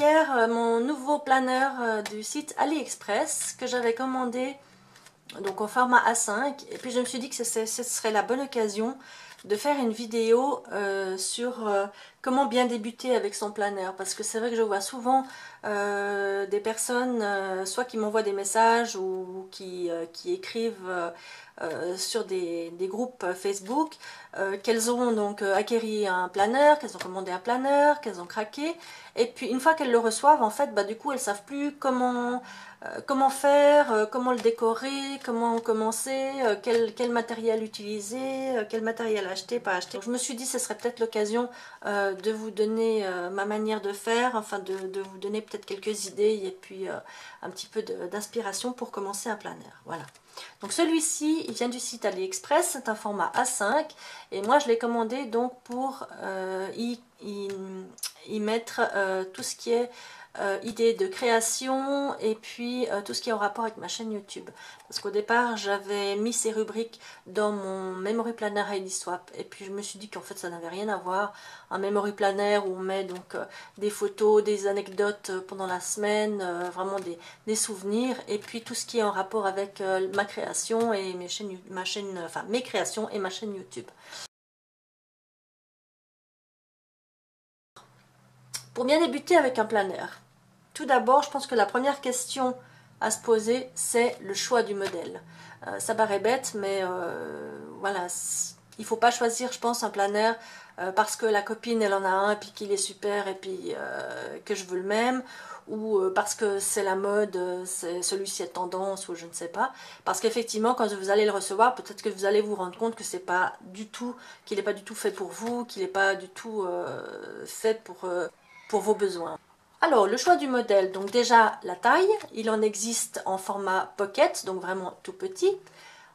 hier mon nouveau planeur du site AliExpress que j'avais commandé donc au format A5, et puis je me suis dit que ce serait la bonne occasion de faire une vidéo sur comment bien débuter avec son planeur, parce que c'est vrai que je vois souvent des personnes soit qui m'envoient des messages ou qui écrivent sur des groupes Facebook qu'elles ont donc acquéri un planeur, qu'elles ont commandé un planeur, qu'elles ont craqué, et puis une fois qu'elles le reçoivent, en fait, bah, du coup elles savent plus comment faire, comment le décorer, comment commencer, quel matériel utiliser, quel matériel acheter, pas acheter. Donc, je me suis dit que ce serait peut-être l'occasion de vous donner ma manière de faire, enfin de vous donner peut-être quelques idées et puis un petit peu d'inspiration pour commencer un planeur. Voilà. Donc celui-ci, il vient du site AliExpress, c'est un format A5 et moi je l'ai commandé donc pour y mettre tout ce qui est idées de création et puis tout ce qui est en rapport avec ma chaîne YouTube. Parce qu'au départ, j'avais mis ces rubriques dans mon Memory Planner Heidi Swap et puis je me suis dit qu'en fait ça n'avait rien à voir. Un Memory Planner où on met donc des photos, des anecdotes pendant la semaine, vraiment des souvenirs, et puis tout ce qui est en rapport avec ma création et mes créations et ma chaîne YouTube. Pour bien débuter avec un planeur, tout d'abord, je pense que la première question à se poser, c'est le choix du modèle. Ça paraît bête, mais voilà, il ne faut pas choisir, je pense, un planeur parce que la copine, elle en a un, et puis qu'il est super, et puis que je veux le même, ou parce que c'est la mode, celui-ci est tendance, ou je ne sais pas. Parce qu'effectivement, quand vous allez le recevoir, peut-être que vous allez vous rendre compte que c'est pas du tout, qu'il n'est pas du tout fait pour vous, qu'il n'est pas du tout fait pour vos besoins. Alors, le choix du modèle, donc déjà la taille, il en existe en format pocket, donc vraiment tout petit,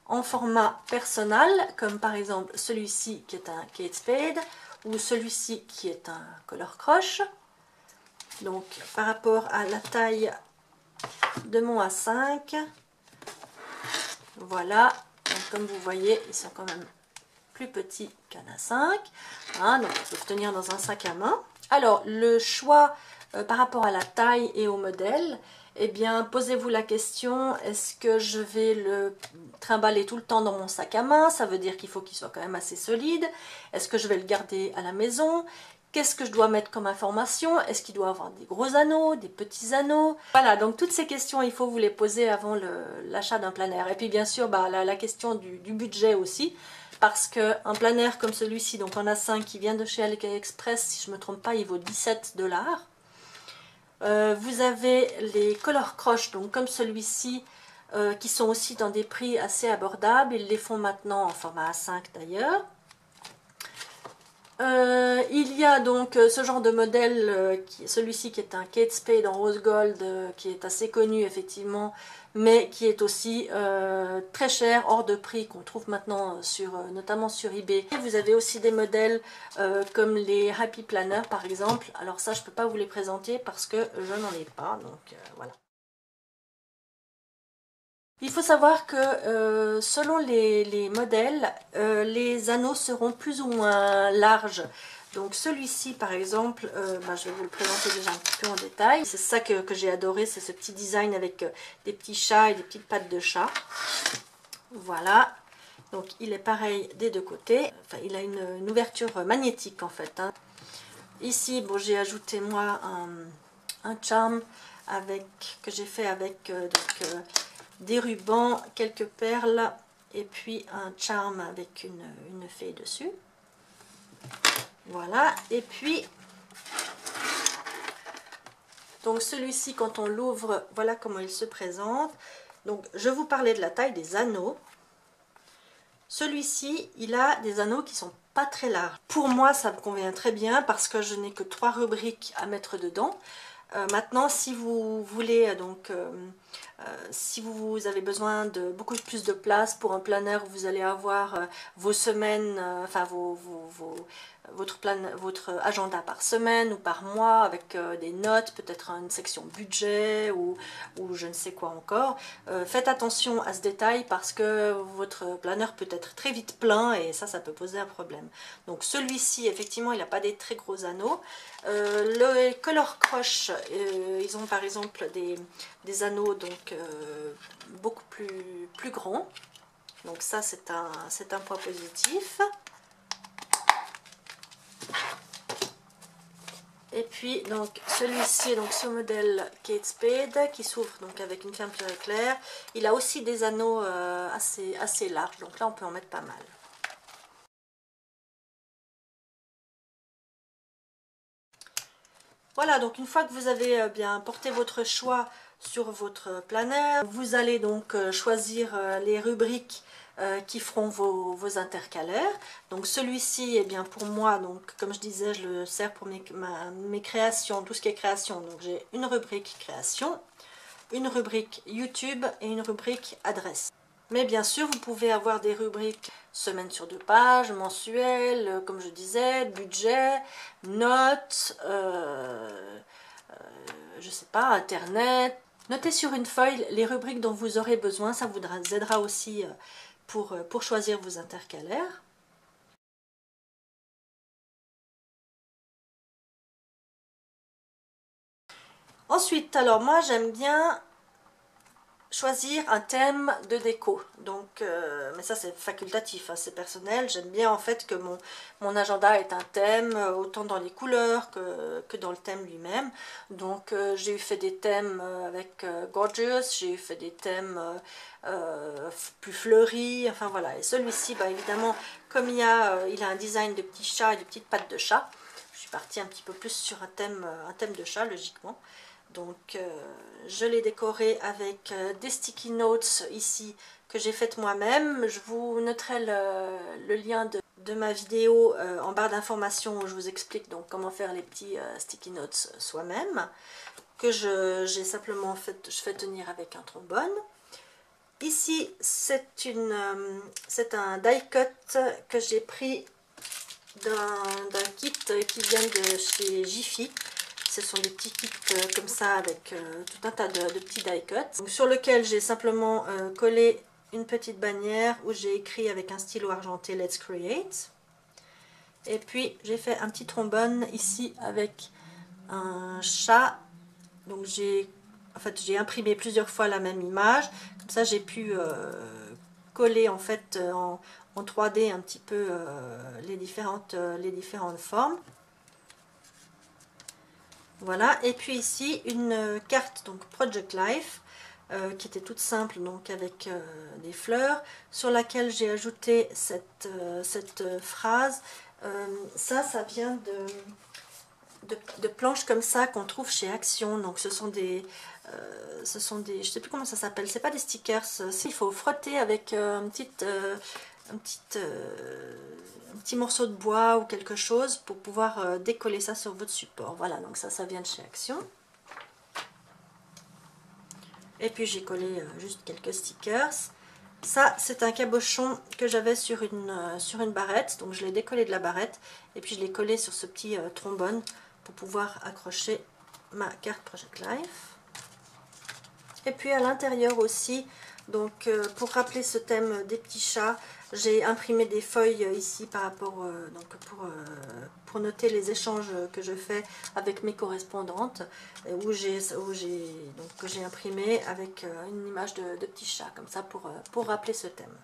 en format personnel, comme par exemple celui-ci qui est un Kate Spade, ou celui-ci qui est un Color Crush. Donc, par rapport à la taille de mon A5, voilà, donc, comme vous voyez, ils sont quand même plus petits qu'un A5, hein, donc ils peuvent tenir dans un sac à main. Alors, le choix par rapport à la taille et au modèle, eh bien, posez-vous la question, est-ce que je vais le trimballer tout le temps dans mon sac à main? Ça veut dire qu'il faut qu'il soit quand même assez solide. Est-ce que je vais le garder à la maison? Qu'est-ce que je dois mettre comme information? Est-ce qu'il doit avoir des gros anneaux, des petits anneaux? Voilà, donc toutes ces questions, il faut vous les poser avant l'achat d'un planeur. Et puis bien sûr, bah, la question du budget aussi. Parce qu'un planeur comme celui-ci, donc en A5 qui vient de chez AliExpress, si je ne me trompe pas, il vaut 17 $. Vous avez les Color Crush, donc comme celui-ci, qui sont aussi dans des prix assez abordables. Ils les font maintenant en format A5 d'ailleurs. Il y a donc ce genre de modèle, celui-ci qui est un Kate Spade en rose gold, qui est assez connu effectivement, mais qui est aussi très cher, hors de prix, qu'on trouve maintenant notamment sur eBay. Et vous avez aussi des modèles comme les Happy Planner par exemple. Alors ça, je ne peux pas vous les présenter parce que je n'en ai pas, donc voilà. Il faut savoir que selon les modèles, les anneaux seront plus ou moins larges. Donc celui-ci par exemple, je vais vous le présenter déjà un petit peu en détail. C'est ça que j'ai adoré, c'est ce petit design avec des petits chats et des petites pattes de chat. Voilà, donc il est pareil des deux côtés. Enfin, il a une ouverture magnétique en fait, hein. Ici, bon, j'ai ajouté moi un charm que j'ai fait avec des rubans, quelques perles et puis un charm avec une fée dessus. Voilà, et puis donc celui-ci, quand on l'ouvre, voilà comment il se présente. Donc je vous parlais de la taille des anneaux. Celui-ci, il a des anneaux qui sont pas très larges. Pour moi, ça me convient très bien parce que je n'ai que 3 rubriques à mettre dedans. Maintenant, si vous voulez si vous avez besoin de beaucoup plus de place pour un planeur où vous allez avoir vos semaines, votre agenda par semaine ou par mois avec des notes, peut-être une section budget ou je ne sais quoi encore, faites attention à ce détail parce que votre planeur peut être très vite plein et ça peut poser un problème. Donc celui-ci, effectivement, il n'a pas des très gros anneaux. Le Color Crush, ils ont par exemple des anneaux donc beaucoup plus grands. Donc ça c'est un point positif. Et puis donc celui-ci, donc ce modèle Kate Spade qui s'ouvre donc avec une fermeture éclair, il a aussi des anneaux assez larges, donc là on peut en mettre pas mal. Voilà, donc une fois que vous avez bien porté votre choix sur votre planeur, vous allez donc choisir les rubriques qui feront vos intercalaires. Donc celui-ci, eh bien pour moi, donc comme je disais, je le sers pour mes créations, tout ce qui est création. Donc j'ai une rubrique création, une rubrique YouTube et une rubrique adresse. Mais bien sûr, vous pouvez avoir des rubriques semaine sur 2 pages, mensuelles, comme je disais, budget, notes, je sais pas, internet. Notez sur une feuille les rubriques dont vous aurez besoin, ça vous aidera aussi pour choisir vos intercalaires. Ensuite, alors moi j'aime bien choisir un thème de déco, donc mais ça c'est facultatif, hein, c'est personnel. J'aime bien en fait que mon agenda est un thème, autant dans les couleurs que dans le thème lui-même. Donc j'ai fait des thèmes avec Gorgeous, j'ai fait des thèmes plus fleuris, enfin voilà. Et celui-ci, bah, évidemment, comme il a un design de petits chats et de petites pattes de chat, je suis partie un petit peu plus sur un thème de chat logiquement. Donc je l'ai décoré avec des sticky notes ici que j'ai faites moi-même. Je vous noterai le lien de ma vidéo en barre d'informations où je vous explique donc comment faire les petits sticky notes soi-même, que j'ai simplement je fais tenir avec un trombone. Ici c'est un die cut que j'ai pris d'un kit qui vient de chez Jiffy. Ce sont des petits kits comme ça avec tout un tas de petits die cuts. Donc, sur lequel j'ai simplement collé une petite bannière où j'ai écrit avec un stylo argenté Let's Create. Et puis j'ai fait un petit trombone ici avec un chat. Donc j'ai imprimé plusieurs fois la même image. Comme ça j'ai pu coller en fait en 3D un petit peu les différentes formes. Voilà, et puis ici une carte donc Project Life qui était toute simple, donc avec des fleurs, sur laquelle j'ai ajouté cette phrase. Ça vient de planches comme ça qu'on trouve chez Action. Donc ce sont des je sais plus comment ça s'appelle, c'est pas des stickers, il faut frotter avec un petit morceau de bois ou quelque chose pour pouvoir décoller ça sur votre support. Voilà, donc ça vient de chez Action. Et puis j'ai collé juste quelques stickers. Ça c'est un cabochon que j'avais sur une barrette, donc je l'ai décollé de la barrette et puis je l'ai collé sur ce petit trombone pour pouvoir accrocher ma carte Project Life. Et puis à l'intérieur aussi, donc pour rappeler ce thème des petits chats, j'ai imprimé des feuilles ici par rapport donc pour noter les échanges que je fais avec mes correspondantes, où j'ai imprimé avec une image de petits chats comme ça pour rappeler ce thème.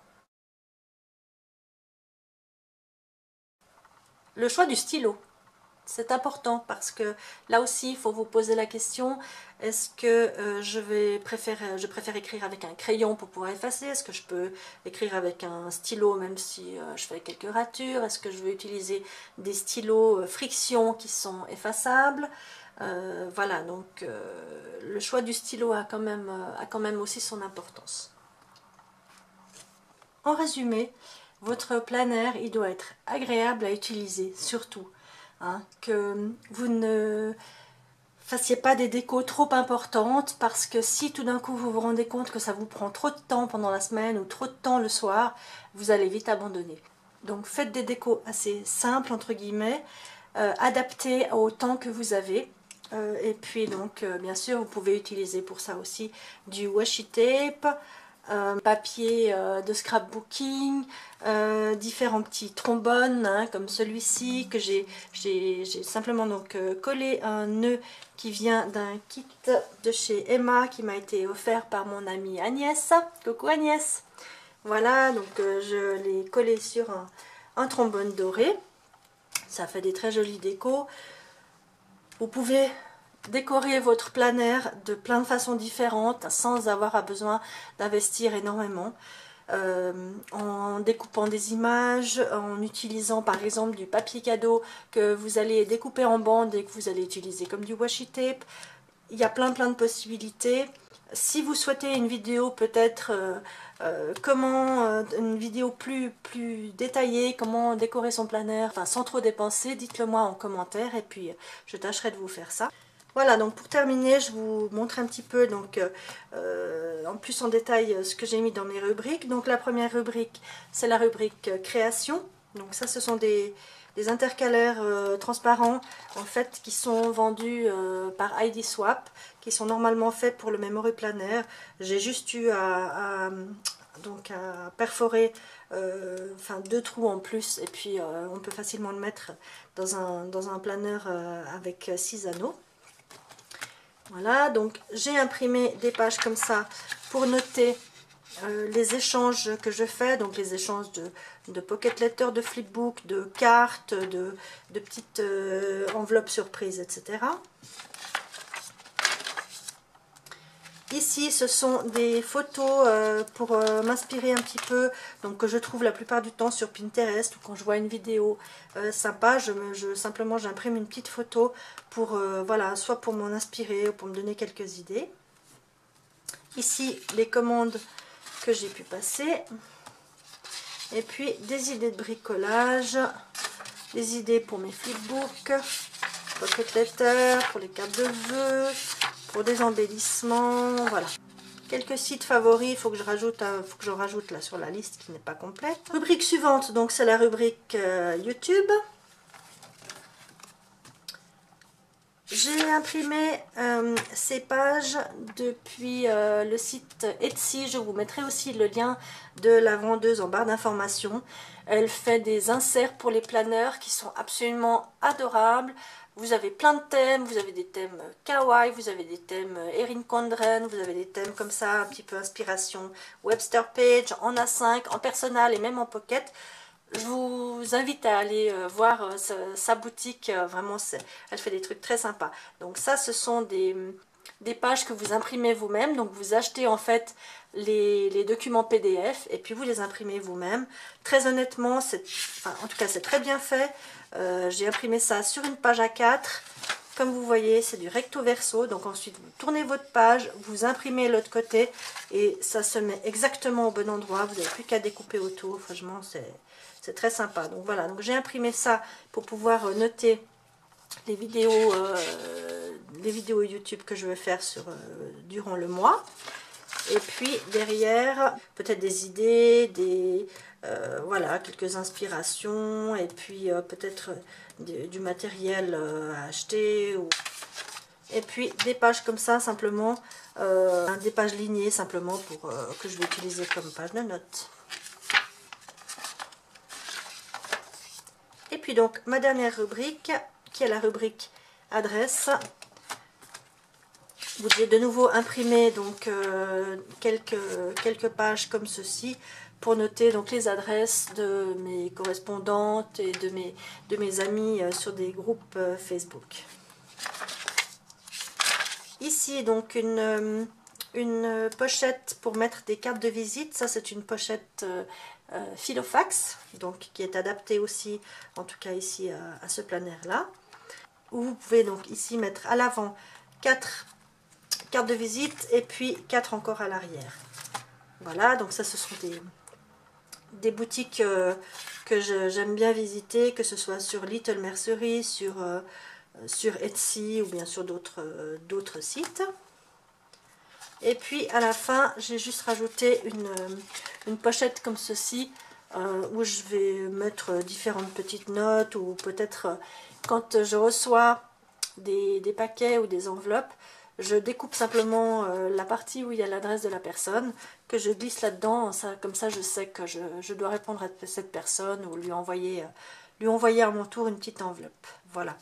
Le choix du stylo. C'est important parce que là aussi, il faut vous poser la question, est-ce que je préfère écrire avec un crayon pour pouvoir effacer? Est-ce que je peux écrire avec un stylo même si je fais quelques ratures? Est-ce que je vais utiliser des stylos friction qui sont effaçables? Voilà, donc le choix du stylo a quand même aussi son importance. En résumé, votre planner, il doit être agréable à utiliser, surtout. Hein, que vous ne fassiez pas des décos trop importantes, parce que si tout d'un coup vous vous rendez compte que ça vous prend trop de temps pendant la semaine ou trop de temps le soir, vous allez vite abandonner. Donc faites des décos assez simples entre guillemets, adaptées au temps que vous avez. Et puis donc bien sûr vous pouvez utiliser pour ça aussi du washi tape, papier de scrapbooking, différents petits trombones hein, comme celui-ci que j'ai simplement donc collé un nœud qui vient d'un kit de chez Emma qui m'a été offert par mon amie Agnès. Coucou Agnès. Voilà, donc je l'ai collé sur un trombone doré. Ça fait des très jolies décos. Vous pouvez décorer votre planner de plein de façons différentes sans avoir besoin d'investir énormément. En découpant des images, en utilisant par exemple du papier cadeau que vous allez découper en bandes et que vous allez utiliser comme du washi tape. Il y a plein de possibilités. Si vous souhaitez une vidéo peut-être une vidéo plus détaillée, comment décorer son planner, enfin sans trop dépenser, dites-le moi en commentaire et puis je tâcherai de vous faire ça. Voilà, donc pour terminer, je vous montre un petit peu donc en plus en détail ce que j'ai mis dans mes rubriques. Donc la première rubrique, c'est la rubrique création. Donc ça, ce sont des intercalaires transparents en fait qui sont vendus par ID Swap, qui sont normalement faits pour le Memory Planner. J'ai juste eu à perforer enfin 2 trous en plus et puis on peut facilement le mettre dans un planner avec 6 anneaux. Voilà, donc j'ai imprimé des pages comme ça pour noter les échanges que je fais, donc les échanges de pocket letters, de flipbook, de cartes, de petites enveloppes surprises, etc. Ici, ce sont des photos pour m'inspirer un petit peu, donc que je trouve la plupart du temps sur Pinterest ou quand je vois une vidéo sympa, simplement j'imprime une petite photo pour, voilà, soit pour m'en inspirer ou pour me donner quelques idées. Ici, les commandes que j'ai pu passer. Et puis, des idées de bricolage, des idées pour mes flipbooks, pocket letters, pour les cartes de vœux, pour des embellissements, voilà. Quelques sites favoris, il faut que je rajoute, là sur la liste qui n'est pas complète. Rubrique suivante, donc c'est la rubrique YouTube. J'ai imprimé ces pages depuis le site Etsy. Je vous mettrai aussi le lien de la vendeuse en barre d'informations. Elle fait des inserts pour les planeurs qui sont absolument adorables. Vous avez plein de thèmes, vous avez des thèmes kawaii, vous avez des thèmes Erin Condren, vous avez des thèmes comme ça, un petit peu inspiration Webster Page, en A5, en Personal et même en Pocket. Je vous invite à aller voir sa boutique, vraiment elle fait des trucs très sympas. Donc ça, ce sont des pages que vous imprimez vous-même, donc vous achetez en fait les documents PDF et puis vous les imprimez vous-même. Très honnêtement, en tout cas c'est très bien fait. J'ai imprimé ça sur une page A4. Comme vous voyez, c'est du recto verso, donc ensuite vous tournez votre page, vous imprimez l'autre côté et ça se met exactement au bon endroit. Vous n'avez plus qu'à découper autour, franchement c'est très sympa. Donc voilà, donc j'ai imprimé ça pour pouvoir noter les vidéos YouTube que je vais faire durant le mois. Et puis derrière, peut-être des idées, voilà, quelques inspirations, et puis peut-être du matériel à acheter. Et puis des pages comme ça, simplement, des pages lignées, simplement, pour que je vais utiliser comme page de notes. Et puis donc, ma dernière rubrique, qui est la rubrique adresse. J'ai de nouveau imprimé donc quelques pages comme ceci pour noter donc les adresses de mes correspondantes et de mes amis sur des groupes Facebook. Ici donc une pochette pour mettre des cartes de visite. Ça, c'est une pochette Filofax, donc qui est adaptée aussi, en tout cas ici à ce planner là, où vous pouvez donc ici mettre à l'avant 4 cartes de visite et puis 4 encore à l'arrière. Voilà, donc ça, ce sont des boutiques que j'aime bien visiter, que ce soit sur Little Mercery, sur Etsy ou bien sur d'autres sites. Et puis à la fin, j'ai juste rajouté une pochette comme ceci, où je vais mettre différentes petites notes, ou peut-être quand je reçois des paquets ou des enveloppes, je découpe simplement la partie où il y a l'adresse de la personne, que je glisse là-dedans, comme ça je sais que je dois répondre à cette personne ou lui envoyer à mon tour une petite enveloppe. Voilà.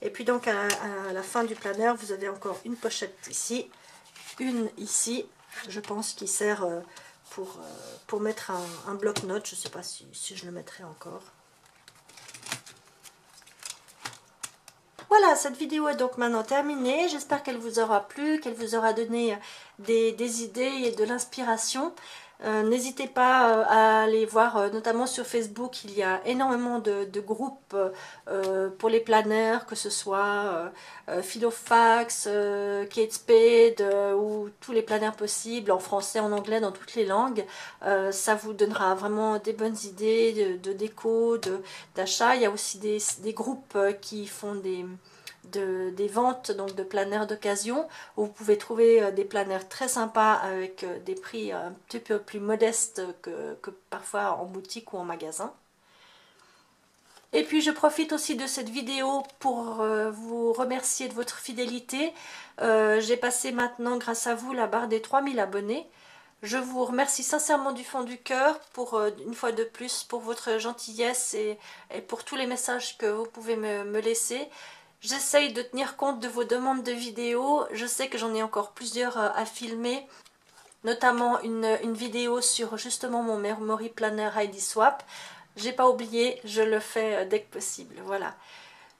Et puis donc à la fin du planeur, vous avez encore une pochette ici, une ici, je pense qui sert pour mettre un bloc-notes. Je ne sais pas si je le mettrai encore. Voilà, cette vidéo est donc maintenant terminée. J'espère qu'elle vous aura plu, qu'elle vous aura donné des idées et de l'inspiration. N'hésitez pas à aller voir, notamment sur Facebook, il y a énormément de groupes pour les planeurs, que ce soit Filofax, Kate Spade ou tous les planeurs possibles, en français, en anglais, dans toutes les langues. Ça vous donnera vraiment des bonnes idées de déco, d'achat. Il y a aussi des groupes qui font des ventes donc de planeurs d'occasion où vous pouvez trouver des planeurs très sympas avec des prix un petit peu plus modestes que parfois en boutique ou en magasin. Et puis je profite aussi de cette vidéo pour vous remercier de votre fidélité. J'ai passé maintenant grâce à vous la barre des 3000 abonnés. Je vous remercie sincèrement du fond du cœur pour une fois de plus pour votre gentillesse et pour tous les messages que vous pouvez me laisser. J'essaye de tenir compte de vos demandes de vidéos. Je sais que j'en ai encore plusieurs à filmer, notamment une vidéo sur justement mon Memory Planner ID Swap. J'ai pas oublié, je le fais dès que possible. Voilà.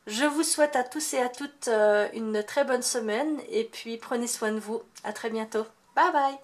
Je vous souhaite à tous et à toutes une très bonne semaine et puis prenez soin de vous. À très bientôt. Bye bye.